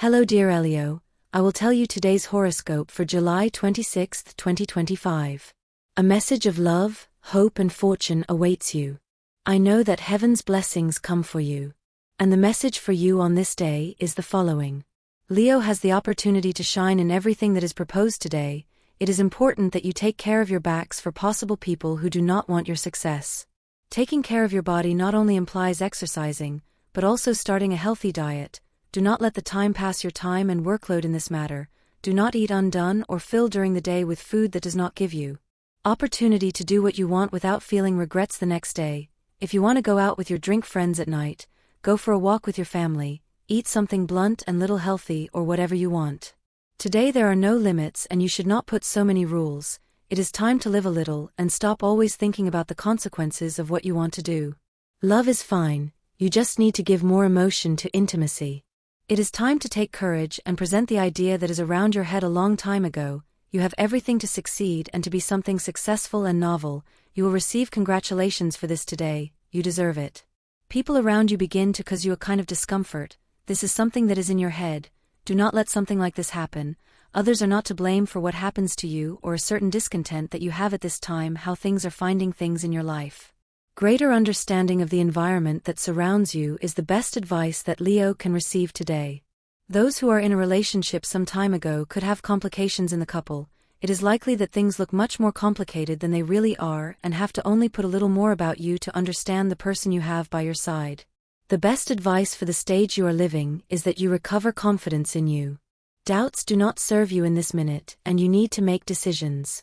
Hello dear Leo, I will tell you today's horoscope for July 26, 2025. A message of love, hope and fortune awaits you. I know that heaven's blessings come for you. And the message for you on this day is the following. Leo has the opportunity to shine in everything that is proposed today. It is important that you take care of your backs for possible people who do not want your success. Taking care of your body not only implies exercising, but also starting a healthy diet. Do not let the time pass your time and workload in this matter. Do not eat undone or fill during the day with food that does not give you opportunity to do what you want without feeling regrets the next day. If you want to go out with your drink friends at night, go for a walk with your family, eat something blunt and little healthy or whatever you want. Today there are no limits and you should not put so many rules. It is time to live a little and stop always thinking about the consequences of what you want to do. Love is fine, you just need to give more emotion to intimacy. It is time to take courage and present the idea that is around your head a long time ago. You have everything to succeed and to be something successful and novel. You will receive congratulations for this today, you deserve it. People around you begin to cause you a kind of discomfort. This is something that is in your head. Do not let something like this happen. Others are not to blame for what happens to you or a certain discontent that you have at this time, how things are finding things in your life. Greater understanding of the environment that surrounds you is the best advice that Leo can receive today. Those who are in a relationship some time ago could have complications in the couple. It is likely that things look much more complicated than they really are and have to only put a little more about you to understand the person you have by your side. The best advice for the stage you are living is that you recover confidence in you. Doubts do not serve you in this minute and you need to make decisions.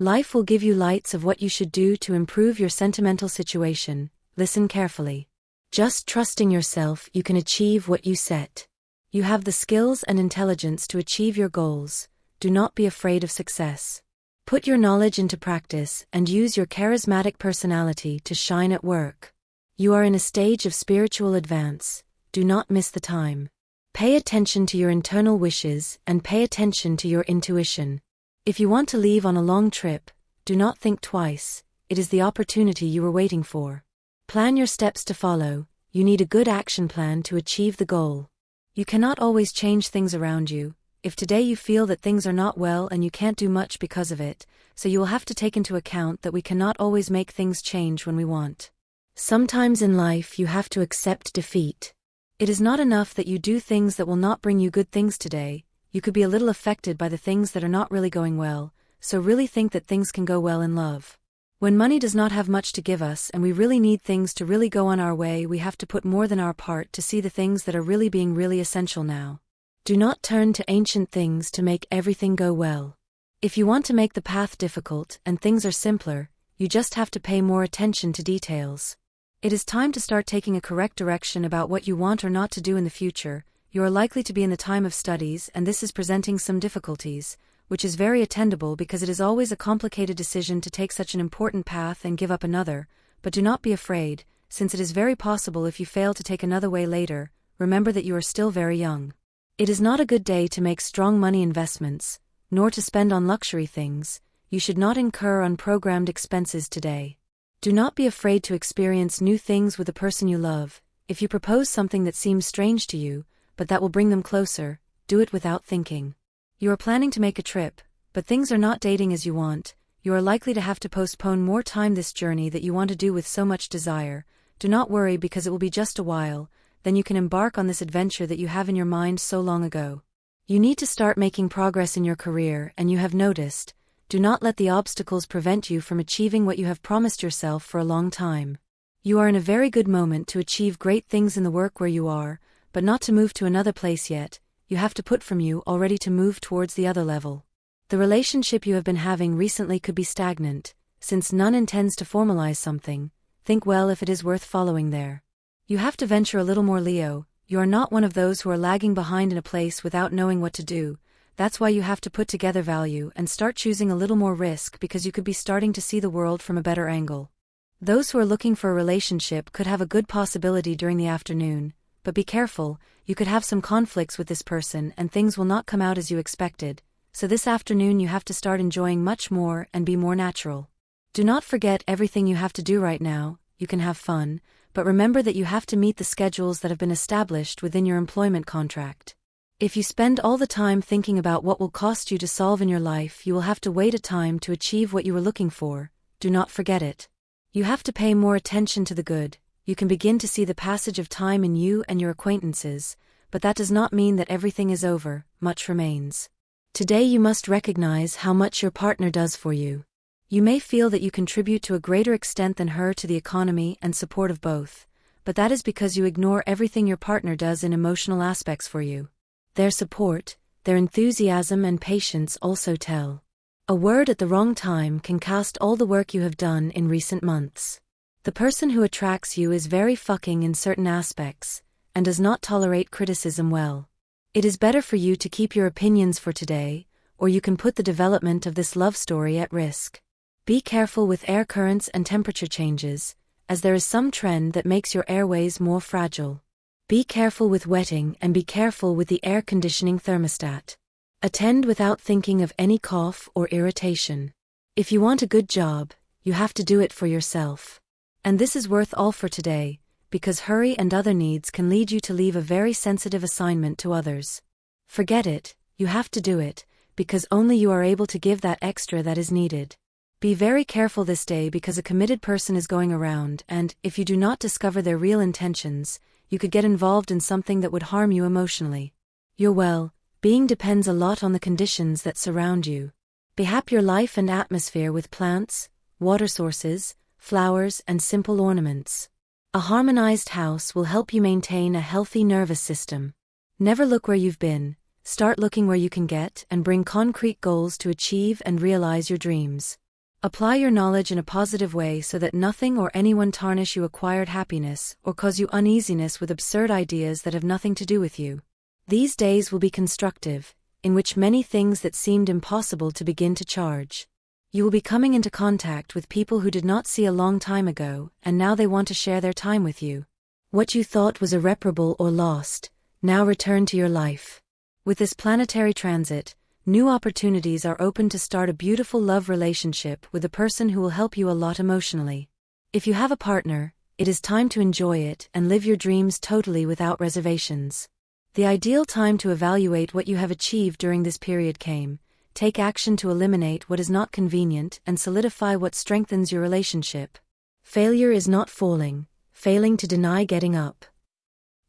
Life will give you lights of what you should do to improve your sentimental situation. Listen carefully. Just trusting yourself, you can achieve what you set. You have the skills and intelligence to achieve your goals. Do not be afraid of success. Put your knowledge into practice and use your charismatic personality to shine at work. You are in a stage of spiritual advance. Do not miss the time. Pay attention to your internal wishes and pay attention to your intuition. If you want to leave on a long trip, do not think twice. It is the opportunity you were waiting for. Plan your steps to follow. You need a good action plan to achieve the goal. You cannot always change things around you. If today you feel that things are not well and you can't do much because of it, so you will have to take into account that we cannot always make things change when we want. Sometimes in life you have to accept defeat. It is not enough that you do things that will not bring you good things today. You could be a little affected by the things that are not really going well, so really think that things can go well in love. When money does not have much to give us and we really need things to really go on our way, we have to put more than our part to see the things that are really being really essential now. Do not turn to ancient things to make everything go well. If you want to make the path difficult and things are simpler, you just have to pay more attention to details. It is time to start taking a correct direction about what you want or not to do in the future. You are likely to be in the time of studies and this is presenting some difficulties, which is very attendable because it is always a complicated decision to take such an important path and give up another, but do not be afraid, since it is very possible if you fail to take another way later. Remember that you are still very young. It is not a good day to make strong money investments, nor to spend on luxury things. You should not incur unprogrammed expenses today. Do not be afraid to experience new things with the person you love. If you propose something that seems strange to you, but that will bring them closer, do it without thinking. You are planning to make a trip, but things are not dating as you want. You are likely to have to postpone more time this journey that you want to do with so much desire. Do not worry because it will be just a while, then you can embark on this adventure that you have in your mind so long ago. You need to start making progress in your career and you have noticed. Do not let the obstacles prevent you from achieving what you have promised yourself for a long time. You are in a very good moment to achieve great things in the work where you are, but not to move to another place yet. You have to put from you already to move towards the other level. The relationship you have been having recently could be stagnant, since none intends to formalize something. Think well if it is worth following there. You have to venture a little more, Leo. You are not one of those who are lagging behind in a place without knowing what to do. That's why you have to put together value and start choosing a little more risk because you could be starting to see the world from a better angle. Those who are looking for a relationship could have a good possibility during the afternoon. But be careful, you could have some conflicts with this person and things will not come out as you expected, so this afternoon you have to start enjoying much more and be more natural. Do not forget everything you have to do right now. You can have fun, but remember that you have to meet the schedules that have been established within your employment contract. If you spend all the time thinking about what will cost you to solve in your life, you will have to wait a time to achieve what you were looking for. Do not forget it. You have to pay more attention to the good. You can begin to see the passage of time in you and your acquaintances, but that does not mean that everything is over. Much remains. Today you must recognize how much your partner does for you. You may feel that you contribute to a greater extent than her to the economy and support of both, but that is because you ignore everything your partner does in emotional aspects for you. Their support, their enthusiasm and patience also tell. A word at the wrong time can cast all the work you have done in recent months. The person who attracts you is very fucking in certain aspects, and does not tolerate criticism well. It is better for you to keep your opinions for today, or you can put the development of this love story at risk. Be careful with air currents and temperature changes, as there is some trend that makes your airways more fragile. Be careful with wetting and be careful with the air conditioning thermostat. Attend without thinking of any cough or irritation. If you want a good job, you have to do it for yourself. And this is worth all for today, because hurry and other needs can lead you to leave a very sensitive assignment to others. Forget it, you have to do it, because only you are able to give that extra that is needed. Be very careful this day because a committed person is going around and, if you do not discover their real intentions, you could get involved in something that would harm you emotionally. Your well-being depends a lot on the conditions that surround you. Behap your life and atmosphere with plants, water sources, flowers and simple ornaments. A harmonized house will help you maintain a healthy nervous system. Never look where you've been, start looking where you can get and bring concrete goals to achieve and realize your dreams. Apply your knowledge in a positive way so that nothing or anyone tarnish your acquired happiness or cause you uneasiness with absurd ideas that have nothing to do with you. These days will be constructive, in which many things that seemed impossible to begin to charge. You will be coming into contact with people who did not see a long time ago, and now they want to share their time with you. What you thought was irreparable or lost, now return to your life. With this planetary transit, new opportunities are open to start a beautiful love relationship with a person who will help you a lot emotionally. If you have a partner, it is time to enjoy it and live your dreams totally without reservations. The ideal time to evaluate what you have achieved during this period came. Take action to eliminate what is not convenient and solidify what strengthens your relationship. Failure is not falling, failing to deny getting up.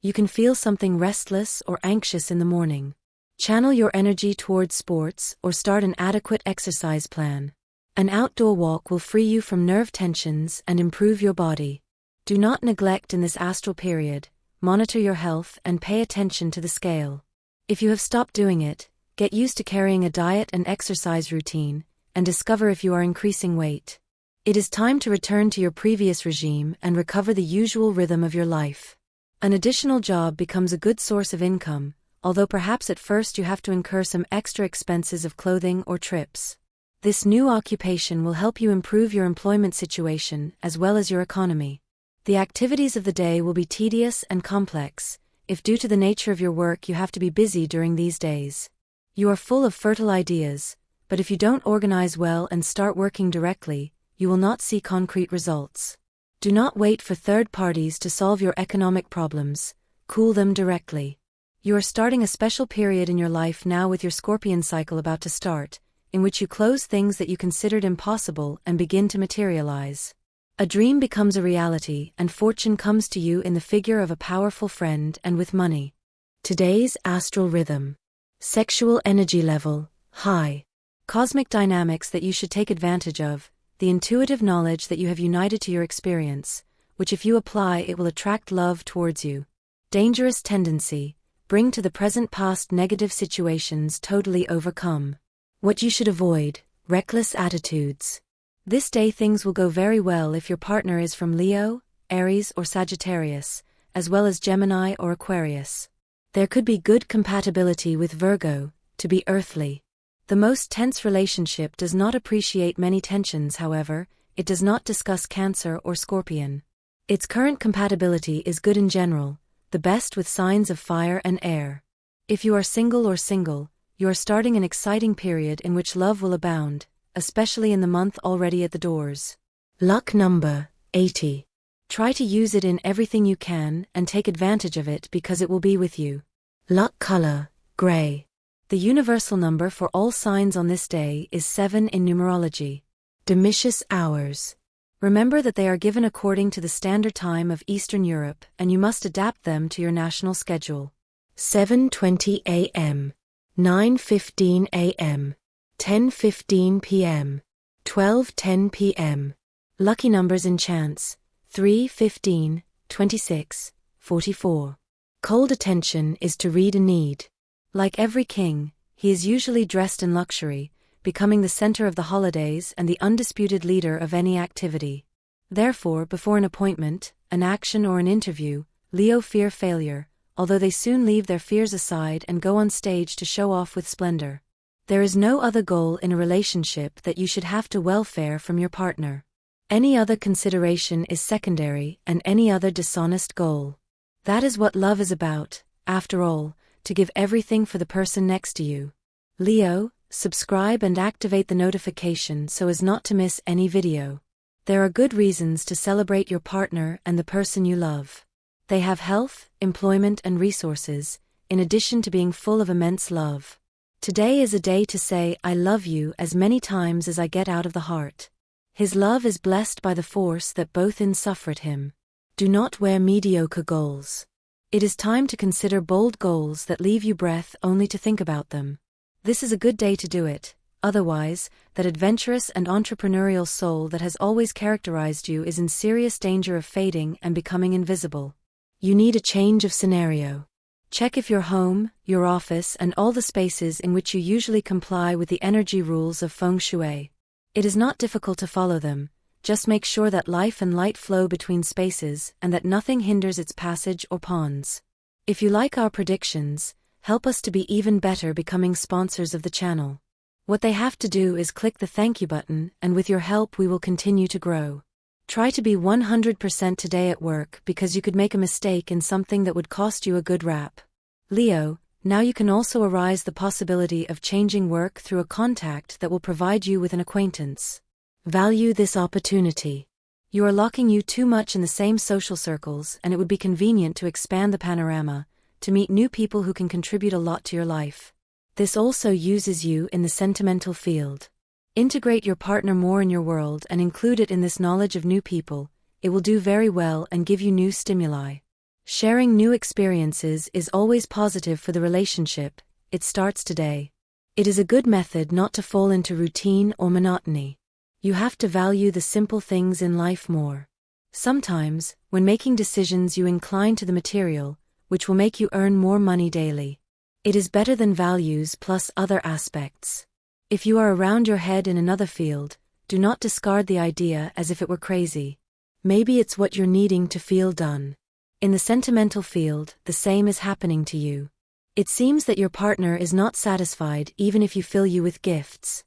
You can feel something restless or anxious in the morning. Channel your energy towards sports or start an adequate exercise plan. An outdoor walk will free you from nerve tensions and improve your body. Do not neglect in this astral period, monitor your health and pay attention to the scale. If you have stopped doing it, get used to carrying a diet and exercise routine, and discover if you are increasing weight. It is time to return to your previous regime and recover the usual rhythm of your life. An additional job becomes a good source of income, although perhaps at first you have to incur some extra expenses of clothing or trips. This new occupation will help you improve your employment situation as well as your economy. The activities of the day will be tedious and complex, if due to the nature of your work you have to be busy during these days. You are full of fertile ideas, but if you don't organize well and start working directly, you will not see concrete results. Do not wait for third parties to solve your economic problems, cool them directly. You are starting a special period in your life now with your Scorpion cycle about to start, in which you close things that you considered impossible and begin to materialize. A dream becomes a reality and fortune comes to you in the figure of a powerful friend and with money. Today's astral rhythm. Sexual energy level, high. Cosmic dynamics that you should take advantage of, the intuitive knowledge that you have united to your experience, which if you apply it will attract love towards you. Dangerous tendency, bring to the present past negative situations totally overcome. What you should avoid, reckless attitudes. This day things will go very well if your partner is from Leo, Aries or Sagittarius, as well as Gemini or Aquarius. There could be good compatibility with Virgo, to be earthly. The most tense relationship does not appreciate many tensions, however, it does not discuss Cancer or Scorpion. Its current compatibility is good in general, the best with signs of fire and air. If you are single or single, you are starting an exciting period in which love will abound, especially in the month already at the doors. Luck number, 80. Try to use it in everything you can and take advantage of it because it will be with you. Luck color, Gray. The universal number for all signs on this day is 7 in numerology. Domitius hours. Remember that they are given according to the standard time of Eastern Europe, and you must adapt them to your national schedule. 7:20 a.m., 9:15 a.m., 10:15 p.m., 12:10 p.m. Lucky numbers in chance: 3, 15, 26, 44. Cold attention is to read a need. Like every king, he is usually dressed in luxury, becoming the center of the holidays and the undisputed leader of any activity. Therefore, before an appointment, an action or an interview, Leo fear failure, although they soon leave their fears aside and go on stage to show off with splendor. There is no other goal in a relationship that you should have to welfare from your partner. Any other consideration is secondary, and any other dishonest goal. That is what love is about, after all, to give everything for the person next to you. Leo, subscribe and activate the notification so as not to miss any video. There are good reasons to celebrate your partner and the person you love. They have health, employment and resources, in addition to being full of immense love. Today is a day to say "I love you" as many times as I get out of the heart. His love is blessed by the force that both insuffered him. Do not wear mediocre goals. It is time to consider bold goals that leave you breath only to think about them. This is a good day to do it, otherwise, that adventurous and entrepreneurial soul that has always characterized you is in serious danger of fading and becoming invisible. You need a change of scenario. Check if your home, your office and all the spaces in which you usually comply with the energy rules of feng shui. It is not difficult to follow them, just make sure that life and light flow between spaces and that nothing hinders its passage or pawns. If you like our predictions, help us to be even better becoming sponsors of the channel. What they have to do is click the thank you button, and with your help we will continue to grow. Try to be 100% today at work because you could make a mistake in something that would cost you a good rap. Leo, now you can also arise the possibility of changing work through a contact that will provide you with an acquaintance. Value this opportunity. You are locking you too much in the same social circles, and it would be convenient to expand the panorama, to meet new people who can contribute a lot to your life. This also uses you in the sentimental field. Integrate your partner more in your world and include it in this knowledge of new people. It will do very well and give you new stimuli. Sharing new experiences is always positive for the relationship. It starts today. It is a good method not to fall into routine or monotony. You have to value the simple things in life more. Sometimes, when making decisions, you incline to the material, which will make you earn more money daily. It is better than values plus other aspects. If you are around your head in another field, do not discard the idea as if it were crazy. Maybe it's what you're needing to feel done. In the sentimental field, the same is happening to you. It seems that your partner is not satisfied even if you fill you with gifts.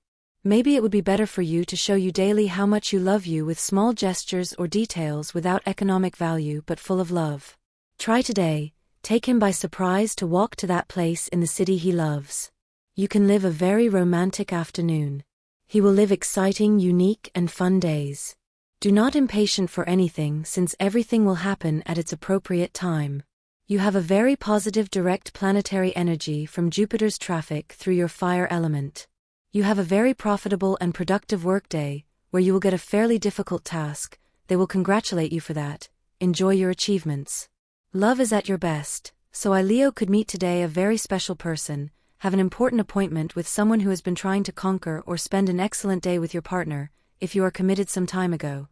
Maybe it would be better for you to show you daily how much you love you with small gestures or details without economic value but full of love. Try today. Take him by surprise to walk to that place in the city he loves. You can live a very romantic afternoon. He will live exciting, unique, and fun days. Do not impatient for anything since everything will happen at its appropriate time. You have a very positive direct planetary energy from Jupiter's traffic through your fire element. You have a very profitable and productive workday, where you will get a fairly difficult task. They will congratulate you for that. Enjoy your achievements. Love is at your best, so Leo could meet today a very special person, have an important appointment with someone who has been trying to conquer, or spend an excellent day with your partner, if you are committed some time ago.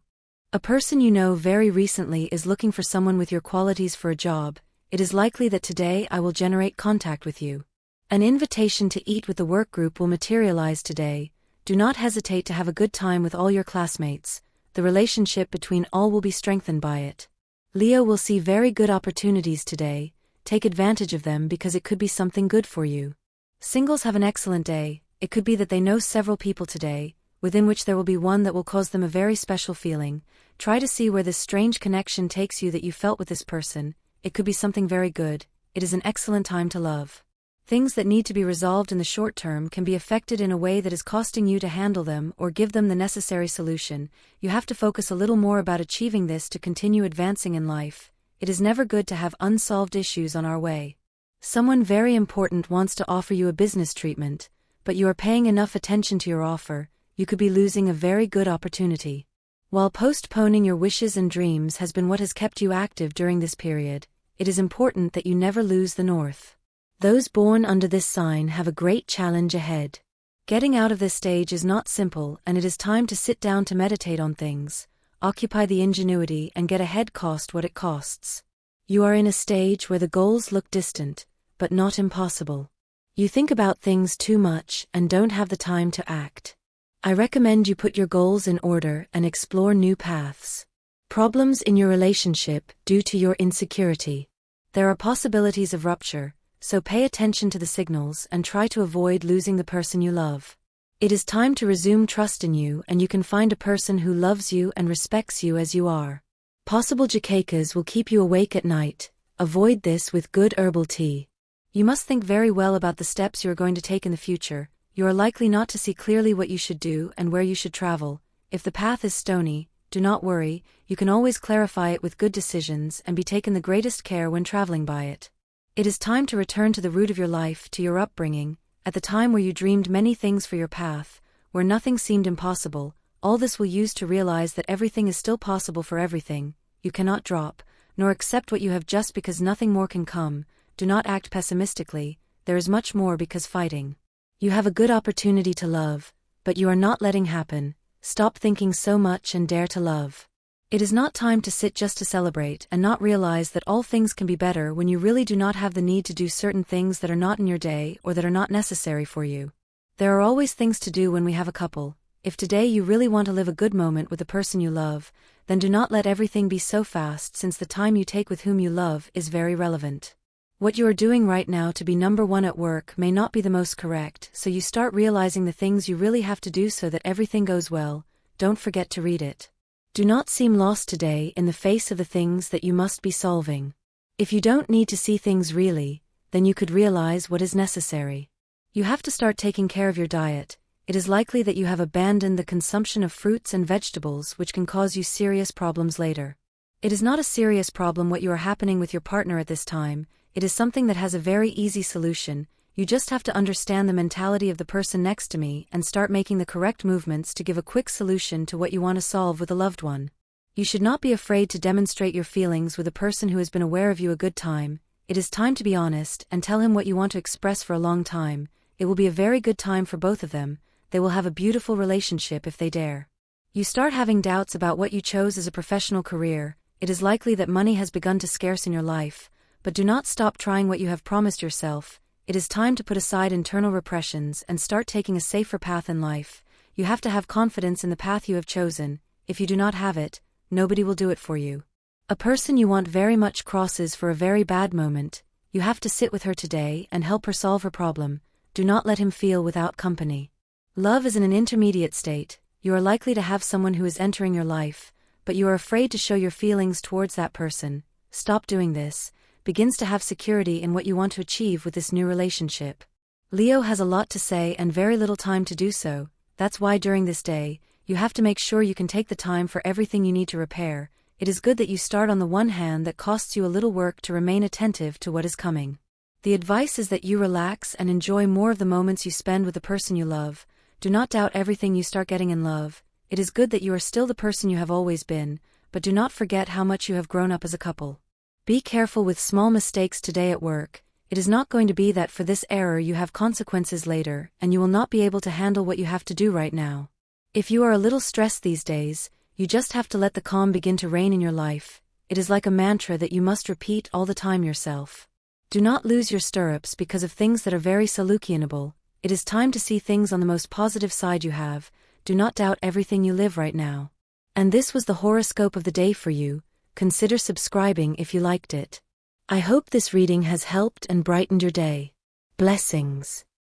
A person you know very recently is looking for someone with your qualities for a job. It is likely that today I will generate contact with you. An invitation to eat with the work group will materialize today. Do not hesitate to have a good time with all your classmates. The relationship between all will be strengthened by it. Leo will see very good opportunities today. Take advantage of them because it could be something good for you. Singles have an excellent day. It could be that they know several people today, within which there will be one that will cause them a very special feeling. Try to see where this strange connection takes you that you felt with this person. It could be something very good. It is an excellent time to love. Things that need to be resolved in the short term can be affected in a way that is costing you to handle them or give them the necessary solution. You have to focus a little more about achieving this to continue advancing in life. It is never good to have unsolved issues on our way. Someone very important wants to offer you a business treatment, but you are paying enough attention to your offer, you could be losing a very good opportunity. While postponing your wishes and dreams has been what has kept you active during this period, it is important that you never lose the north. Those born under this sign have a great challenge ahead. Getting out of this stage is not simple, and it is time to sit down to meditate on things, occupy the ingenuity, and get ahead, cost what it costs. You are in a stage where the goals look distant, but not impossible. You think about things too much and don't have the time to act. I recommend you put your goals in order and explore new paths. Problems in your relationship due to your insecurity. There are possibilities of rupture, so pay attention to the signals and try to avoid losing the person you love. It is time to resume trust in you, and you can find a person who loves you and respects you as you are. Possible jaquecas will keep you awake at night. Avoid this with good herbal tea. You must think very well about the steps you are going to take in the future. You are likely not to see clearly what you should do and where you should travel. If the path is stony, do not worry, you can always clarify it with good decisions and be taken the greatest care when traveling by it. It is time to return to the root of your life, to your upbringing, at the time where you dreamed many things for your path, where nothing seemed impossible. All this will use to realize that everything is still possible for everything. You cannot drop, nor accept what you have just because nothing more can come. Do not act pessimistically, there is much more because fighting. You have a good opportunity to love, but you are not letting happen. Stop thinking so much and dare to love. It is not time to sit just to celebrate and not realize that all things can be better when you really do not have the need to do certain things that are not in your day or that are not necessary for you. There are always things to do when we have a couple. If today you really want to live a good moment with the person you love, then do not let everything be so fast, since the time you take with whom you love is very relevant. What you are doing right now to be number one at work may not be the most correct, so you start realizing the things you really have to do so that everything goes well. Don't forget to read it. Do not seem lost today in the face of the things that you must be solving. If you don't need to see things really, then you could realize what is necessary. You have to start taking care of your diet. It is likely that you have abandoned the consumption of fruits and vegetables, which can cause you serious problems later. It is not a serious problem what you are happening with your partner at this time. It is something that has a very easy solution. You just have to understand the mentality of the person next to me and start making the correct movements to give a quick solution to what you want to solve with a loved one. You should not be afraid to demonstrate your feelings with a person who has been aware of you a good time. It is time to be honest and tell him what you want to express for a long time. It will be a very good time for both of them. They will have a beautiful relationship if they dare. You start having doubts about what you chose as a professional career. It is likely that money has begun to scarce in your life, but do not stop trying what you have promised yourself. It is time to put aside internal repressions and start taking a safer path in life. You have to have confidence in the path you have chosen. If you do not have it, nobody will do it for you. A person you want very much crosses for a very bad moment. You have to sit with her today and help her solve her problem. Do not let him feel without company. Love is in an intermediate state. You are likely to have someone who is entering your life, but you are afraid to show your feelings towards that person. Stop doing this. Begins to have security in what you want to achieve with this new relationship. Leo has a lot to say and very little time to do so. That's why during this day, you have to make sure you can take the time for everything you need to repair. It is good that you start on the one hand that costs you a little work to remain attentive to what is coming. The advice is that you relax and enjoy more of the moments you spend with the person you love. Do not doubt everything you start getting in love. It is good that you are still the person you have always been, but do not forget how much you have grown up as a couple. Be careful with small mistakes today at work. It is not going to be that for this error you have consequences later, and you will not be able to handle what you have to do right now. If you are a little stressed these days, you just have to let the calm begin to reign in your life. It is like a mantra that you must repeat all the time yourself. Do not lose your stirrups because of things that are very Salukianable. It is time to see things on the most positive side you have. Do not doubt everything you live right now. And this was the horoscope of the day for you. Consider subscribing if you liked it. I hope this reading has helped and brightened your day. Blessings.